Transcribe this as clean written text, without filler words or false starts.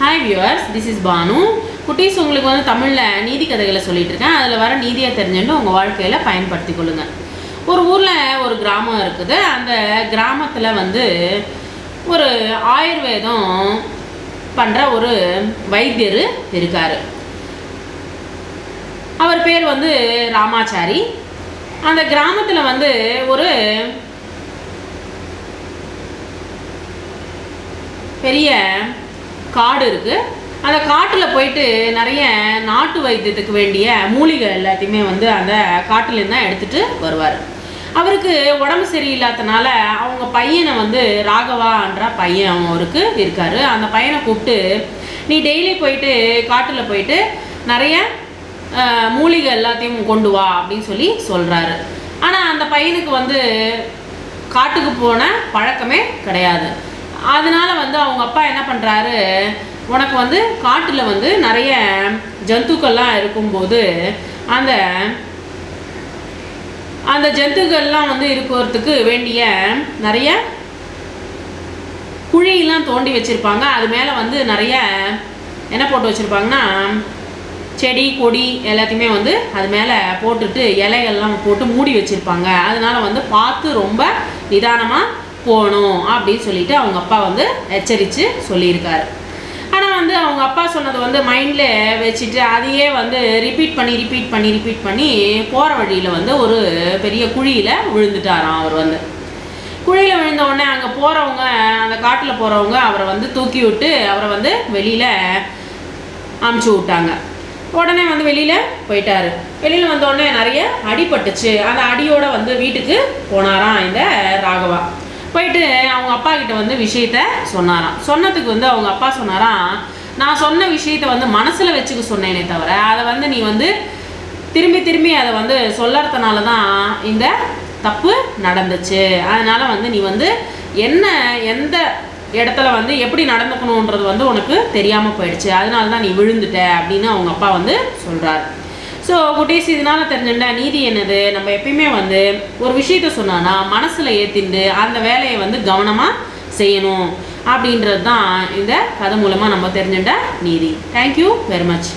Hi viewers, this is Banu. குட்டீஸ் உங்களுக்கு வந்து தமிழில் நீதி கதைகளை சொல்லிட்டு இருக்கேன். அதில் வர நீதியை தெரிஞ்சுட்டு உங்கள் வாழ்க்கையில் பயன்படுத்தி கொள்ளுங்க. ஒரு ஊரில் ஒரு கிராமம் இருக்குது. அந்த கிராமத்தில் வந்து ஒரு ஆயுர்வேதம் பண்ணுற ஒரு வைத்தியர் இருக்கார். அவர் பேர் வந்து ராமாச்சாரி. அந்த கிராமத்தில் வந்து ஒரு பெரிய காடு இருக்குது. அந்த காட்டில் போயிட்டு நிறைய நாட்டு வைத்தியத்துக்கு வேண்டிய மூலிகை எல்லாத்தையுமே வந்து அந்த காட்டிலேருந்து தான் எடுத்துகிட்டு வருவார். அவருக்கு உடம்பு சரியில்லாதனால அவங்க பையனை வந்து ராகவான்ற பையன் அவருக்கு இருக்கார். அந்த பையனை கூப்பிட்டு நீ டெய்லி போயிட்டு காட்டில் போயிட்டு நிறைய மூலிகை எல்லாத்தையும் கொண்டு வா அப்படின்னு சொல்லி சொல்கிறாரு. ஆனால் அந்த பையனுக்கு வந்து காட்டுக்கு போன பழக்கமே கிடையாது. அதனால் வந்து அவங்க அப்பா என்ன பண்ணுறாரு, உனக்கு வந்து காட்டில் வந்து நிறைய ஜந்துக்கள்லாம் இருக்கும்போது அந்த ஜந்துக்கள்லாம் வந்து இருக்கிறதுக்கு வேண்டிய நிறைய குழியெல்லாம் தோண்டி வச்சுருப்பாங்க. அது மேலே வந்து நிறைய என்ன போட்டு வச்சுருப்பாங்கன்னா செடி கொடி எல்லாத்தையுமே வந்து அது மேலே போட்டுட்டு இலைகள்லாம் போட்டு மூடி வச்சுருப்பாங்க. அதனால் வந்து பார்த்து ரொம்ப நிதானமாக போகணும் அப்படின்னு சொல்லிட்டு அவங்க அப்பா வந்து எச்சரித்து சொல்லியிருக்காரு. ஆனால் வந்து அவங்க அப்பா சொன்னது வந்து மைண்டில் வச்சுட்டு அதையே வந்து ரிப்பீட் பண்ணி போகிற வழியில் வந்து ஒரு பெரிய குழியில் விழுந்துட்டாராம். அவர் வந்து குழியில் விழுந்த உடனே அங்கே போகிறவங்க, அந்த காட்டில் போகிறவங்க அவரை வந்து தூக்கி விட்டு அவரை வந்து வெளியில் அமுச்சு விட்டாங்க. உடனே வந்து வெளியில் போயிட்டார். வெளியில் வந்தோடனே நிறைய அடிபட்டுச்சு. அந்த அடியோடு வந்து வீட்டுக்கு போனாராம் இந்த ராகவா. போயிட்டு அவங்க அப்பா கிட்ட வந்து விஷயத்த சொன்னாராம். சொன்னதுக்கு வந்து அவங்க அப்பா சொன்னாராம், நான் சொன்ன விஷயத்த வந்து மனசில் வச்சுக்க சொன்னேனே தவிர அதை வந்து நீ வந்து திரும்பி அதை வந்து சொல்லறதுனால தான் இந்த தப்பு நடந்துச்சு. அதனால் வந்து நீ வந்து எந்த இடத்துல வந்து எப்படி நடந்துக்கணுன்றது வந்து உனக்கு தெரியாமல் போயிடுச்சு. அதனால தான் நீ விழுந்துட்ட அப்படின்னு அவங்க அப்பா வந்து சொல்கிறார். ஸோ குட்டீஸ், இதனால் தெரிஞ்சுட்டா நீதி என்னது, நம்ம எப்பயுமே வந்து ஒரு விஷயத்த சொன்னோன்னா மனசில் ஏற்றிண்டு அந்த வேலையை வந்து கவனமாக செய்யணும் அப்படின்றது தான் இந்த கதை மூலமாக நம்ம தெரிஞ்சுட்ட நீதி. Thank you very much.